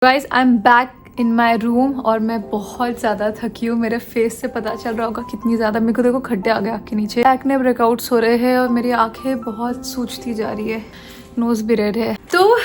Guys I am back in my room और मैं बहुत ज़्यादा थकी हूँ। मेरे फेस से पता चल रहा होगा कितनी ज़्यादा। मेरे को देखो खड्डे आ गए आँख के नीचे, एक्ने ब्रेकआउट्स हो रहे हैं और मेरी आंखें बहुत सूजती जा रही है, नोज भी रेड है। तो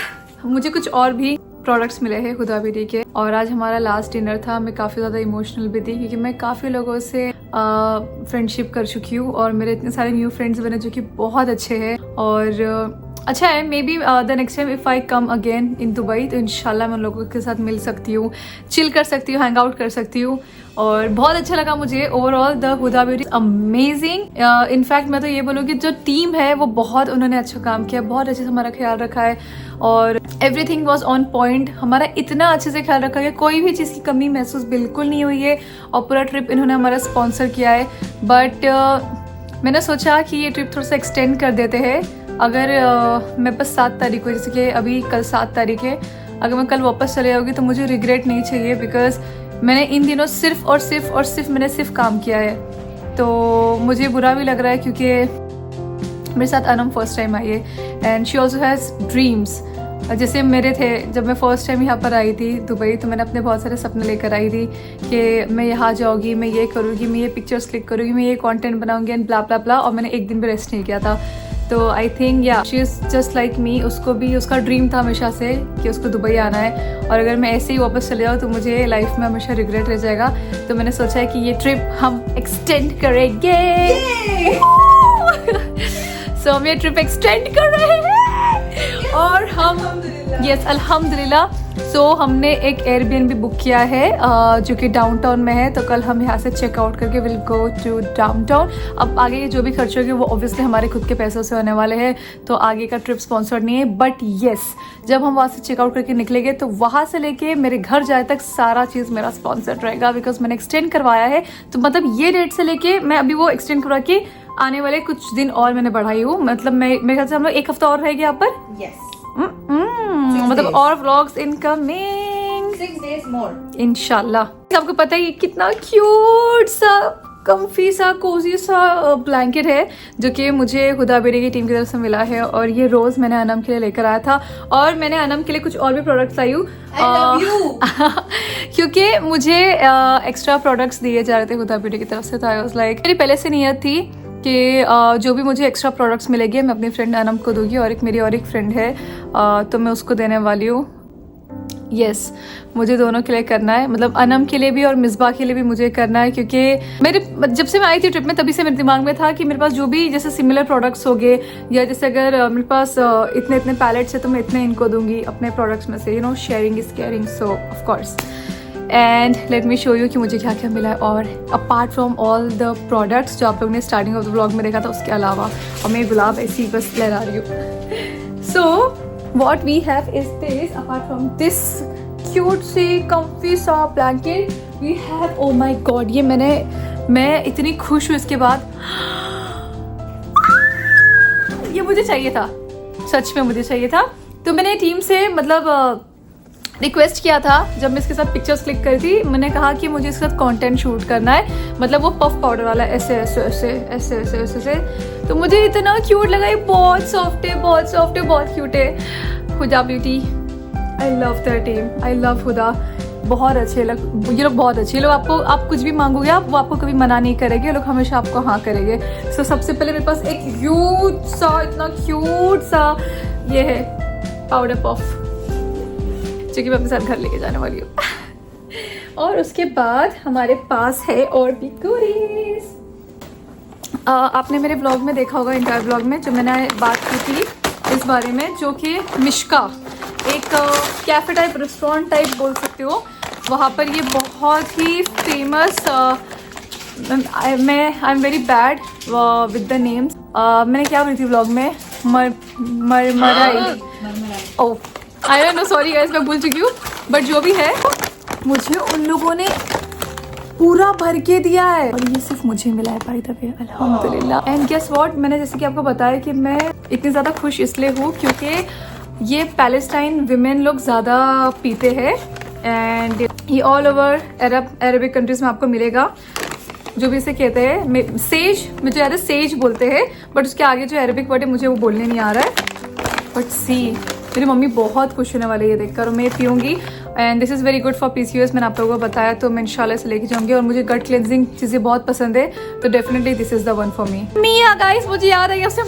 मुझे कुछ और भी प्रोडक्ट्स मिले हैं हुदा ब्यूटी के और आज हमारा लास्ट डिनर था। मैं काफ़ी ज़्यादा इमोशनल भी थी क्योंकि मैं काफ़ी लोगों से फ्रेंडशिप कर चुकी हूँ और मेरे इतने सारे न्यू फ्रेंड्स बने जो कि बहुत अच्छे हैं और अच्छा है। May be the next time if I come again in Dubai तो इंशाल्लाह मैं उन लोगों के साथ मिल सकती हूँ, चिल कर सकती हूँ, हैंग आउट कर सकती हूँ और बहुत अच्छा लगा मुझे। Overall the Huda Beauty amazing. In fact मैं तो ये बोलूँगी जो टीम है वो बहुत उन्होंने अच्छा काम किया, बहुत अच्छे से हमारा ख्याल रखा है और एवरीथिंग वॉज ऑन पॉइंट। हमारा इतना अच्छे से ख्याल रखा है, कोई भी चीज़ की कमी महसूस बिल्कुल नहीं हुई है और पूरा ट्रिप इन्होंने हमारा स्पॉन्सर किया है। बट मैंने सोचा कि ये ट्रिप थोड़ा सा एक्सटेंड कर देते हैं। अगर मैं बस 7 तारीख को, जैसे कि अभी कल 7 तारीख है, अगर मैं कल वापस चले जाऊँगी तो मुझे रिग्रेट नहीं चाहिए बिकॉज मैंने इन दिनों सिर्फ मैंने काम किया है। तो मुझे बुरा भी लग रहा है क्योंकि मेरे साथ अनम फर्स्ट टाइम आई है and she also has dreams जैसे मेरे थे। जब मैं फर्स्ट टाइम यहाँ पर आई थी दुबई तो मैंने अपने बहुत सारे सपने लेकर आई थी कि मैं यहाँ जाऊँगी, मैं ये करूँगी, मैं ये पिक्चर्स क्लिक करूँगी, मैं ये कंटेंट बनाऊँगी एंड ब्ला ब्ला ब्ला, और मैंने एक दिन भी रेस्ट नहीं किया था। तो आई थिंक या she is just like me. उसको भी उसका ड्रीम था हमेशा से कि उसको दुबई आना है और अगर मैं ऐसे ही वापस चले जाऊँ तो मुझे लाइफ में हमेशा रिग्रेट रह जाएगा। तो मैंने सोचा है कि ये ट्रिप हम एक्सटेंड करेंगे। सो हम ये ट्रिप एक्सटेंड कर रहे हैं और हम यस अल्हम्दुलिल्लाह। सो हमने एक एयरबीएनबी बुक किया है जो कि डाउनटाउन में है। तो कल हम यहाँ से चेकआउट करके विल गो टू डाउनटाउन। अब आगे जो भी खर्च होगी वो ऑब्वियसली हमारे खुद के पैसों से होने वाले हैं, तो आगे का ट्रिप स्पॉन्सर्ड नहीं है। बट येस, जब हम वहाँ से चेकआउट करके निकलेंगे तो वहाँ से लेके मेरे घर जाए तक सारा चीज़ मेरा स्पॉन्सर्ड रहेगा बिकॉज मैंने एक्सटेंड करवाया है। तो मतलब ये डेट से लेके मैं अभी वो एक्सटेंड करवा के आने वाले कुछ दिन और मैंने बढ़ाई हूँ। मतलब मेरे ख्याल से हम लोग 1 हफ्ता और रहेंगे यहाँ पर। Yes. मतलब और व्लॉग्स इनकमिंग 6 days more. इंशाल्लाह। आपको पता है ये कितना क्यूट सा कम्फी सा कोजी सा ब्लैंकेट है जो कि मुझे हुदा ब्यूटी की टीम की तरफ से मिला है और ये रोज़ मैंने अनम के लिए लेकर आया था और मैंने अनम के लिए कुछ और भी प्रोडक्ट्स लाई हूँ क्योंकि मुझे एक्स्ट्रा प्रोडक्ट्स दिए जा रहे थे हुदा ब्यूटी की तरफ से। तो आई वाज लाइक, मेरी पहले से नीयत थी कि जो भी मुझे एक्स्ट्रा प्रोडक्ट्स मिलेंगे मैं अपनी फ्रेंड अनम को दूंगी और मेरी और एक फ्रेंड है तो मैं उसको देने वाली हूँ। यस, मुझे दोनों के लिए करना है, मतलब अनम के लिए भी और मिसबा के लिए भी मुझे करना है क्योंकि मेरे जब से मैं आई थी ट्रिप में तभी से मेरे दिमाग में था कि मेरे पास जो भी जैसे सिमिलर प्रोडक्ट्स हो गए या जैसे अगर मेरे पास इतने पैलेट्स है तो मैं इतने इनको दूंगी अपने प्रोडक्ट्स में से। Sharing is caring, so of course. And let me show you कि मुझे क्या क्या मिला है। और apart from all the products जो आप लोगों ने स्टार्टिंग ऑफ द व्लॉग में देखा था उसके अलावा, और मैं गुलाब ऐसी ही बस लहरा रही हूँ। So what we have is this, apart from this cute सी कम्फी सा blanket we have, oh my god, ये मैं इतनी खुश हूँ इसके बाद। ये मुझे चाहिए था, सच में मुझे चाहिए था। तो मैंने टीम से मतलब रिक्वेस्ट किया था जब मैं इसके साथ पिक्चर्स क्लिक करी थी, मैंने कहा कि मुझे इसके साथ कंटेंट शूट करना है, मतलब वो पफ पाउडर वाला ऐसे ऐसे ऐसे ऐसे ऐसे ऐसे ऐसे। तो मुझे इतना क्यूट लगा, ये बहुत सॉफ्ट है, बहुत सॉफ्ट है, बहुत क्यूट है। Huda Beauty, I love their team, I love Huda, बहुत अच्छे लोग, ये लोग बहुत अच्छे लोग। आप कुछ भी मांगोगे वो आपको कभी मना नहीं करेंगे, लोग हमेशा आपको हाँ करेंगे। सो सबसे पहले मेरे पास एक ह्यूज सा, इतना क्यूट सा ये है पाउडर पफ जो कि मैं अपने साथ घर लेके जाने वाली हूँ। और उसके बाद हमारे पास है और भी गोरीज। आपने मेरे ब्लॉग में देखा होगा, इंटायर ब्लॉग में जो मैंने बात की थी इस बारे में, जो कि मिश्का एक कैफ़े टाइप रेस्टोरेंट टाइप बोल सकते हो, वहाँ पर ये बहुत ही famous, I am very bad with the names. मैंने क्या बोली थी ब्लॉग में, मरमराई, oh I don't know, sorry guys मैं भूल चुकी हूँ। बट जो भी है मुझे उन लोगों ने पूरा भर के दिया है और ये सिर्फ मुझे मिला है बाय द वे, अल्हम्दुलिल्लाह। एंड गेस व्हाट, मैंने जैसे कि आपको बताया कि मैं इतनी ज़्यादा खुश इसलिए हूँ क्योंकि ये पैलेस्टाइन विमेन लोग ज़्यादा पीते हैं एंड ये ऑल ओवर अरबिक कंट्रीज में आपको मिलेगा। जो भी इसे कहते हैं सेज, मुझे याद है सेज बोलते हैं, बट उसके आगे जो अरबिक वर्ड है मुझे वो बोलने नहीं आ रहा है। बट सी मेरी मम्मी बहुत खुश होने वाली है ये देखकर, और मैं पीऊँगी। And this is very good for PCOS, मैंने आप लोगों को बताया, तो मैं इंशाल्लाह से लेके जाऊँगी। और मुझे गट क्लेंजिंग चीज़ें बहुत पसंद है, तो definitely this is the one for me. मिया गाइस, मुझे याद है उससे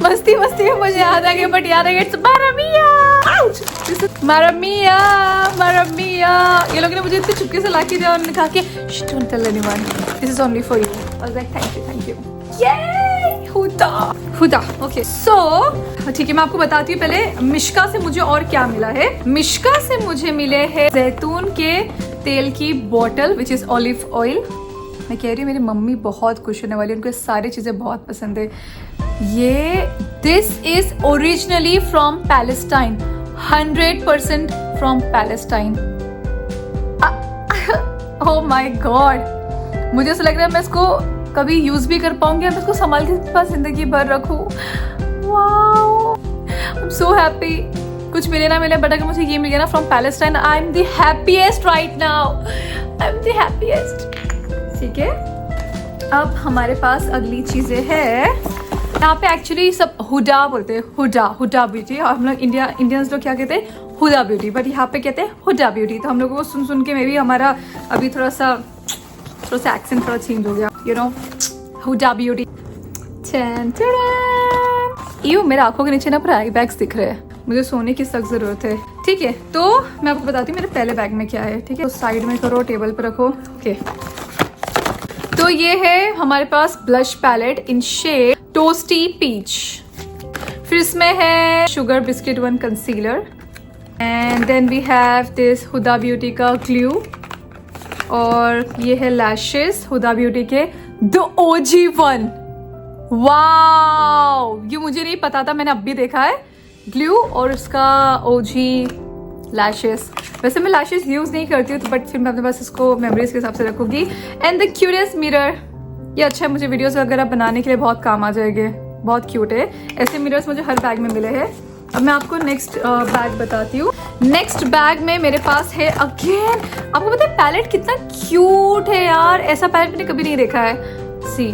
मस्ती में मुझे याद आ गया, बट याद है इट्स मारामिया। ये लोग ने मुझे इतने चुपके से लाके दिया, उन्होंने कहा कि don't tell anyone, this is only for you. I was like thank you. ये हुदा। ओके सो ठीक है, मैं आपको बताती हूँ पहले मिश्का से मुझे और क्या मिला है। मिश्का से मुझे मिले हैं जैतून के तेल की बोतल विच इज ऑलिव ऑयल। मैं कह रही हूँ मेरी मम्मी बहुत खुश होने वाली है, उनको सारी चीज़ें बहुत पसंद है। ये this is originally from Palestine, 100% from Palestine. Oh my God, मुझे ऐसा लग रहा है मैं इसको कभी यूज भी कर पाऊंगी, मैं इसको संभाल के पास जिंदगी भर रखूं। Wow, I am so happy. कुछ मिले ना मिले, बट अगर मुझे ये मिल गया ना from Palestine, I am the happiest right now, I am the happiest. ठीक है, अब हमारे पास अगली चीजें है। यहाँ पे एक्चुअली सब हुडा बोलते हैं, हुडा ब्यूटी, और हम लोग इंडियंस लोग क्या कहते हैं, हुडा ब्यूटी, बट यहाँ पे कहते हैं हुडा ब्यूटी। तो हम लोगों को सुन के मे भी हमारा अभी थोड़ा सा एक्सेंट थोड़ा चेंज हो गया, you know, Huda Beauty. You मेरे आंखों के नीचे ना पूरा आई बैग्स दिख रहे हैं, मुझे सोने की सख्त जरूरत है। ठीक है, तो मैं आपको बताती हूँ मेरे पहले बैग में क्या है। ठीक है, तो साइड में करो, टेबल पर रखो। ओके, तो ये है हमारे पास blush palette in shade toasty peach. फिर इसमें है sugar biscuit 1 concealer, and then we have this Huda Beauty का ग्लू, और ये है लैशेस हुडा ब्यूटी के द OG 1। वाओ, ये मुझे नहीं पता था, मैंने अब भी देखा है, ग्लू और उसका OG लैशेस। वैसे मैं लैशेस यूज नहीं करती हूँ, तो बट फिर मैं अपने पास इसको मेमोरीज के हिसाब से रखूंगी। एंड द क्यूरियस मिरर, ये अच्छा है, मुझे वीडियोस वगैरह बनाने के लिए बहुत काम आ जाएंगे, बहुत क्यूट है। ऐसे मिरर्स मुझे हर बैग में मिले हैं। अब मैं आपको नेक्स्ट बैग बताती हूँ। नेक्स्ट बैग में मेरे पास है अगेन, आपको पता है पैलेट कितना क्यूट है यार, ऐसा पैलेट मैंने कभी नहीं देखा है। सी,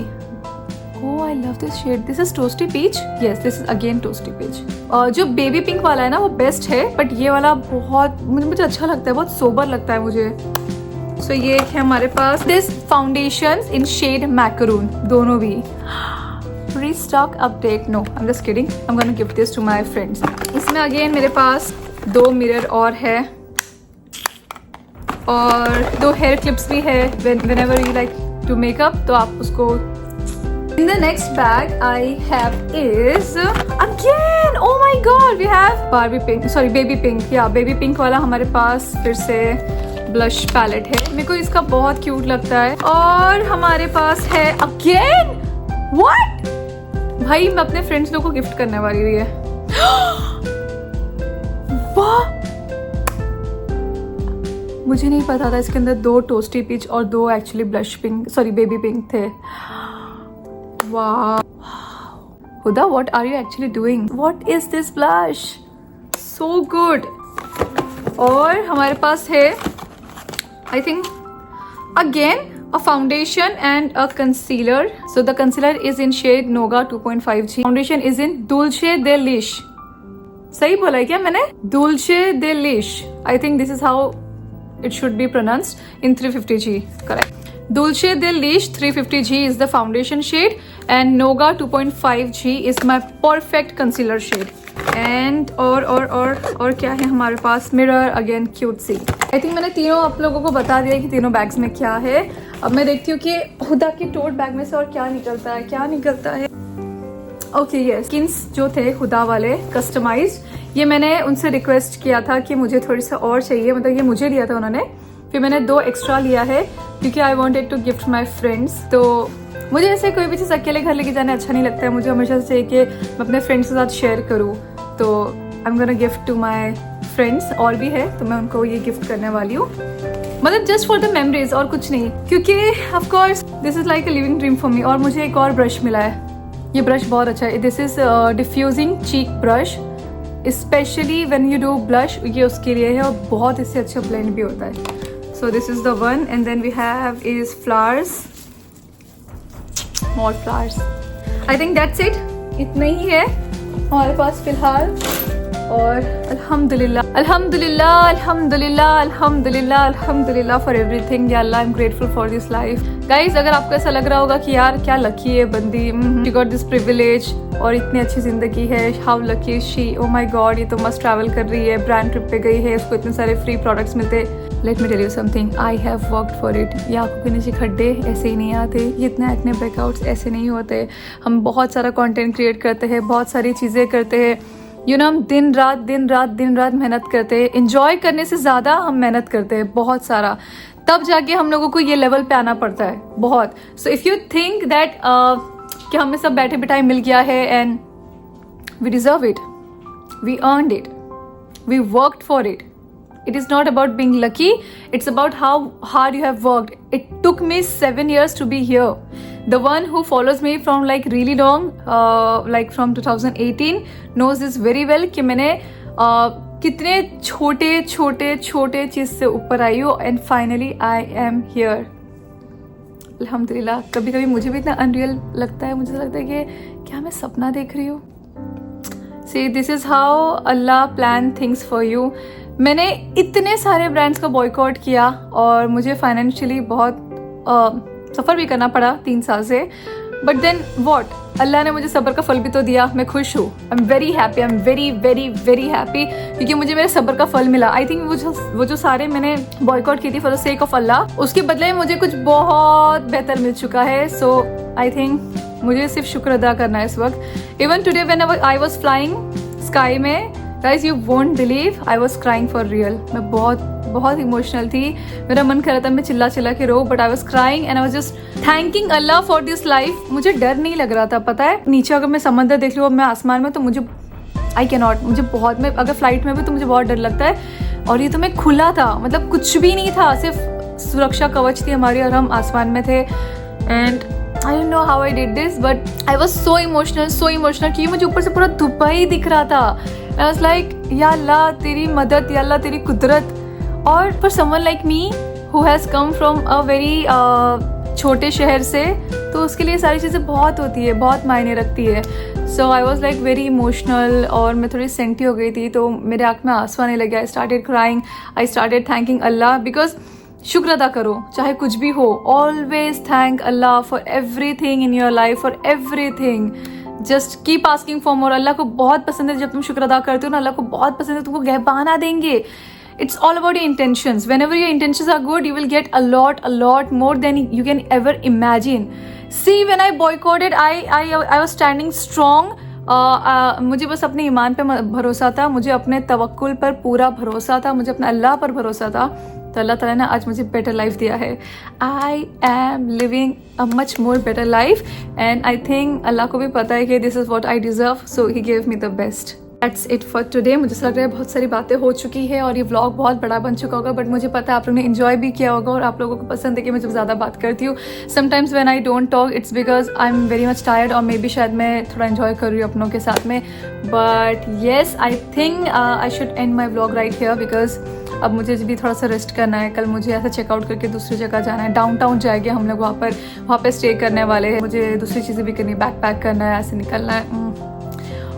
Oh, I love this shade. This is Toasty Peach. Yes, this is again Toasty Peach. जो बेबी पिंक वाला है ना वो बेस्ट है, बट ये वाला बहुत मुझे अच्छा लगता है, बहुत सोबर लगता है मुझे। So ये है हमारे पास this foundation in shade macaroon, दोनों भी। Restock update? No, I'm just kidding. I'm gonna give this to my friends. इसमें अगेन मेरे पास 2 मिरर और है, और 2 हेयर क्लिप्स भी है। Whenever you like to make up, तो आप उसको In the next bag I have is again, oh my god, we have baby pink. Yeah, baby pink वाला हमारे पास फिर से blush palette है, मेरे को इसका बहुत क्यूट लगता है। और हमारे पास है again, what? भाई मैं अपने फ्रेंड्स लोगों को गिफ्ट करने वाली थी। वाह, मुझे नहीं पता था इसके अंदर 2 टोस्टी पीच और 2 actually blush pink, baby pink थे। Wow. Huda, what are you actually doing? What is this blush? So good. और हमारे पास है I think again a foundation and a concealer. So the concealer is in shade Noga 2.5G. Foundation is in Dulce de Leche. सही बोला है क्या मैंने? Dulce de Leche. I think this is how it should be pronounced in 350G. Correct. Dulce de Leche 350G is the foundation shade and Noga 2.5G is my perfect concealer shade. And और क्या है हमारे पास, mirror again cute सी। I think मैंने तीनों आप लोगों को बता दिया कि तीनों बैग्स में क्या है। अब मैं देखती हूँ कि हुदा के टोट बैग में से और क्या निकलता है। ओके, ये स्किन्स जो थे हुदा वाले कस्टमाइज्ड, ये मैंने उनसे रिक्वेस्ट किया था कि मुझे थोड़ी सा और चाहिए, मतलब ये मुझे लिया था उन्होंने, फिर मैंने 2 एक्स्ट्रा लिया है क्योंकि I wanted to gift my friends. तो मुझे ऐसे कोई भी चीज़ अकेले घर लेके जाना अच्छा नहीं लगता है, मुझे हमेशा से चाहिए कि मैं अपने फ्रेंड्स के साथ शेयर करूँ। तो I am gonna gift to my friends, और भी है तो मैं उनको ये गिफ्ट करने वाली हूँ, मतलब जस्ट फॉर द मेमोरीज और कुछ नहीं, क्योंकि of course this is like a living dream for me. और मुझे एक और ब्रश मिला है, ये ब्रश बहुत अच्छा है, this is diffusing cheek brush, specially when you do blush, ये उसके लिए है और बहुत इससे अच्छा ब्लेंड भी होता है। So this is the one, and then we have is flowers, more flowers. I think that's it. इतना ही है हमारे पास फिलहाल। और अल्हम्दुलिल्लाह अल्हम्दुलिल्लाह अल्हम्दुलिल्लाह अल्हम्दुलिल्लाह अल्हम्दुलिल्लाह फॉर एवरीथिंग। या Allah, I am grateful for this life. Guys, अगर आपको ऐसा लग रहा होगा कि यार क्या लकी है बंदी, शी गॉट दिस प्रिविलेज और इतनी अच्छी ज़िंदगी है, how lucky she, oh my god, ये तो मस्त ट्रैवल कर रही है, ब्रांड ट्रिप पे गई है, उसको इतने सारे फ्री प्रोडक्ट्स मिलते। Let me tell you something, I have worked for it. ये आंखों के नीचे खड्डे ऐसे ही नहीं आते, ये इतने एक्ने ब्रेकआउट्स ऐसे नहीं होते। हम बहुत सारा कंटेंट क्रिएट करते हैं, बहुत सारी चीज़ें करते हैं, हम दिन रात मेहनत करते हैं। इंजॉय करने से ज़्यादा हम मेहनत करते हैं बहुत सारा, तब जाके हम लोगों को ये लेवल पे आना पड़ता है बहुत। So if you think that कि हमें सब बैठे बिठाए मिल गया है and we deserve it, we earned it, we worked for it. It is not about being lucky, it's about how hard you have worked. It took me 7 years to be here. The one who follows me from like really long, like from 2018 knows this very well कि मैंने कितने छोटे चीज़ से ऊपर आई हूँ and finally I am here. अल्हम्दुलिल्लाह. कभी कभी मुझे भी इतना अनरियल लगता है, मुझे लगता है कि क्या मैं सपना देख रही हूँ. See, this is how Allah plan things for you. मैंने इतने सारे ब्रांड्स का बॉयकॉट किया और मुझे फाइनेंशियली बहुत सफ़र भी करना पड़ा 3 साल से. बट देन वॉट, अल्लाह ने मुझे सब्र का फल भी तो दिया. मैं खुश हूँ. आई am very happy, I am very very very happy क्योंकि मुझे मेरे सब्र का फल मिला. आई थिंक वो जो सारे मैंने बॉयकॉट की थी फॉर द सेक ऑफ अल्लाह, उसके बदले मुझे कुछ बहुत बेहतर मिल चुका है. सो आई थिंक मुझे सिर्फ शुक्र अदा करना है इस वक्त. Even today when I was flying sky में, guys you won't believe, I was crying for real. मैं बहुत इमोशनल थी. मेरा मन कर रहा था मैं चिल्ला के रो, but I was crying and I was just thanking Allah for this life. मुझे डर नहीं लग रहा था, पता है. नीचे अगर मैं समंदर देख लूँ, मैं आसमान में, तो मुझे आई कैन नॉट, मुझे बहुत, मैं अगर फ्लाइट में भी तो मुझे बहुत डर लगता है. और ये तो मैं खुला था, मतलब कुछ भी नहीं था, सिर्फ सुरक्षा कवच थी हमारी और हम आसमान में थे. And I don't know how I did this, but I was so emotional कि मुझे ऊपर से पूरा दुबई दिख रहा था. I was like, या अल्लाह तेरी मदद, या अल्लाह तेरी कुदरत. और for someone like me who has come from a very छोटे शहर से, तो उसके लिए सारी चीज़ें बहुत होती है, बहुत मायने रखती है. So I was like very emotional और मैं थोड़ी सेंटी हो गई थी, तो मेरे आँख में आंसू आने लगे. I started crying, I started thanking Allah because शुक्र अदा करो चाहे कुछ भी हो. Always thank Allah for everything in your life, for everything. Just keep asking for more. Allah को बहुत पसंद है जब तुम शुक्र अदा करते हो ना, अल्लाह को बहुत पसंद है, तुमको गहबाना देंगे. It's all about your intentions. Whenever your intentions are good, you will get a lot more than you can ever imagine. See, when I boycotted, I was standing strong. मुझे बस अपने ईमान पे भरोसा था, मुझे अपने तवक्कुल पर पूरा भरोसा था, मुझे अपने अल्लाह पर भरोसा था. तो अल्लाह ताला ने आज मुझे बेटर लाइफ दिया है. I am living a much more better life and I think Allah को भी पता है कि this is what I deserve, so he give me the best. That's it for today. मुझे लग रहा है बहुत सारी बातें हो चुकी है और ये व्लॉग बहुत बड़ा बन चुका होगा, बट मुझे पता है आप लोगों ने इन्जॉय भी किया होगा और आप लोगों को पसंद है कि मैं जब ज़्यादा बात करती हूँ. Sometimes when I don't talk, it's because I am very much tired, और मे बी शायद मैं थोड़ा इन्जॉय कर रही हूँ अपनों के साथ में. But yes, I think I should and my vlog right here because अब मुझे भी थोड़ा सा रेस्ट करना है. कल मुझे ऐसा चेकआउट करके दूसरी जगह जाना है. डाउनटाउन जाएंगे हम लोग, वहाँ पे स्टे करने वाले हैं. मुझे दूसरी चीज़ें भी करनी है, बैग पैक करना है, ऐसे निकलना है.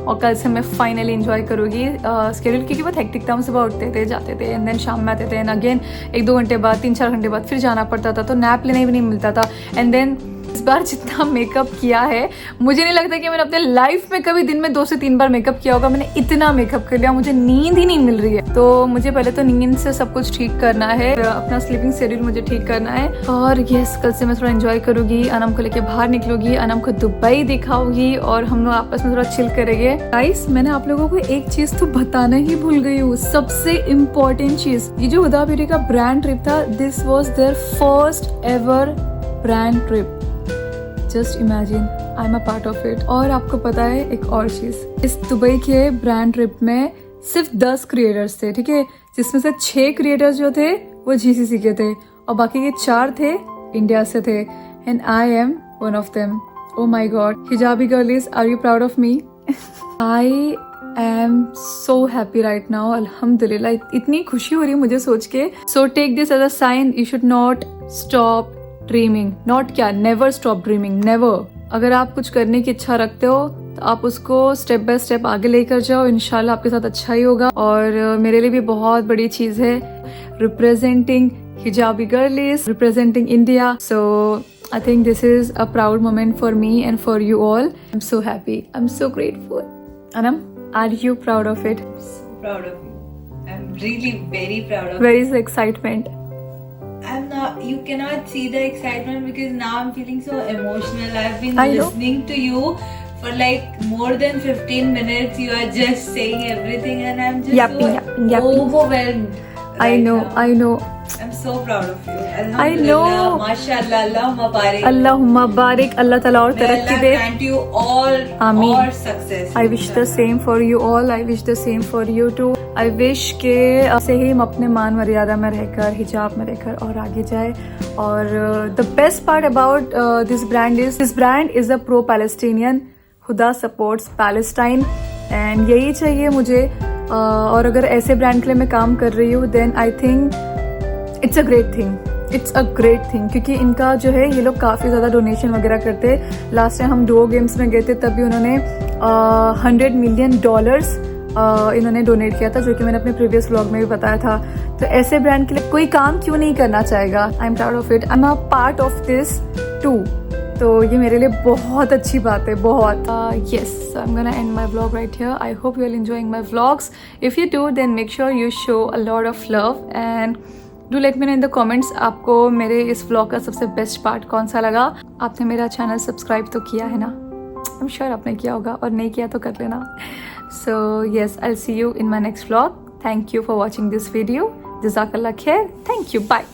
और कल से मैं फाइनली इंजॉय करूँगी स्केड्यूल, क्योंकि बहुत हेक्टिक था. हम सुबह उठते थे, जाते थे, एंड देन शाम में आते थे, एंड अगेन 1-2 घंटे बाद, 3-4 घंटे बाद फिर जाना पड़ता था, तो नैप लेने भी नहीं मिलता था. एंड देन इस बार जितना मेकअप किया है, मुझे नहीं लगता कि मैंने अपने लाइफ में कभी दिन में 2 से 3 बार मेकअप किया होगा. मैंने इतना मेकअप कर लिया, मुझे नींद ही नहीं मिल रही है. तो मुझे पहले तो नींद से सब कुछ ठीक करना है, अपना स्लीपिंग शेड्यूल मुझे ठीक करना है. और यस, कल से मैं थोड़ा एंजॉय करूंगी, अनम को लेके बाहर निकलूंगी, अनम को दुबई दिखाऊंगी और हम लोग आपस में थोड़ा चिल करेंगे. गाइस, मैंने आप लोगों को एक चीज तो बताना ही भूल गई हूँ, सबसे इम्पोर्टेंट चीज. ये जो हुदा ब्यूटी का ब्रांड ट्रिप था, this was their first ever brand trip. Just imagine, I am a part of it. और आपको पता है एक और चीज, इस दुबई के ब्रांड ट्रिप में सिर्फ 10 क्रिएटर्स थे, ठीक है, जिसमें से 6 क्रिएटर्स जो थे वो GCC के थे और बाकी के 4 थे इंडिया से थे. And I am one of them. Oh my god, hijabi girlies, are you proud of me? I am so happy right now. अल्हम्दुलिल्लाह, इतनी खुशी हो रही है मुझे सोच के. So take this as a sign, you should not stop dreaming. Not क्या, नेवर स्टॉप ड्रीमिंग, नेवर. अगर आप कुछ करने की इच्छा रखते हो तो आप उसको स्टेप बाय स्टेप आगे लेकर जाओ, इंशाल्लाह आपके साथ अच्छा ही होगा। और मेरे लिए भी बहुत बड़ी चीज़ है representing हिजाबी गर्लिes, representing India. So I think this is a proud moment for me and for you all. I'm so happy. I'm so grateful. Anam, are you proud of it? So proud of you. I'm really very proud of Where is the excitement? I'm not, you cannot see the excitement because now I'm feeling so emotional. I've been I know. listening to you for like more than 15 minutes. You are just saying everything and I'm just Yapping. overwhelmed. I know, now. I know. I'm so proud of you. I know. Alhamdulillah, Mashallah, Allahumma barik. Allahumma barik. Allah Ta'ala और May तरक्की Allah they. grant you all Ameen. more success. I wish the same for you all. I wish the same for you too. I wish के से ही हम अपने मान मर्यादा में रहकर, हिजाब में रहकर और आगे जाए। और the best part about this brand is a pro-Palestinian. Huda supports Palestine and यही चाहिए मुझे। और अगर ऐसे ब्रांड के लिए मैं काम कर रही हूँ then I think it's a great thing क्योंकि इनका जो है ये लोग काफ़ी ज़्यादा डोनेशन वगैरह करते हैं। लास्ट टाइम हम डुओ गेम्स में गए थे तब भी उन्होंने $100 million इन्होंने डोनेट किया था, जो कि मैंने अपने प्रीवियस व्लॉग में भी बताया था। तो ऐसे ब्रांड के लिए कोई काम क्यों नहीं करना चाहेगा। I am proud of it, I am a part of this too. तो ये मेरे लिए बहुत अच्छी बात है, बहुत। Yes, I am gonna end my vlog right here. I hope you are enjoying my vlogs. If you do then make sure you show a lot of love and do let me know in the comments आपको मेरे इस vlog का सबसे best part कौन सा लगा। आपने मेरा चैनल सब्सक्राइब तो किया है ना? आई एम श्योर आपने किया होगा, और नहीं किया तो कर लेना। So yes, I will see you in my next vlog. Thank you for watching this video. जज़ाकल्लाह खैर। Thank you, bye.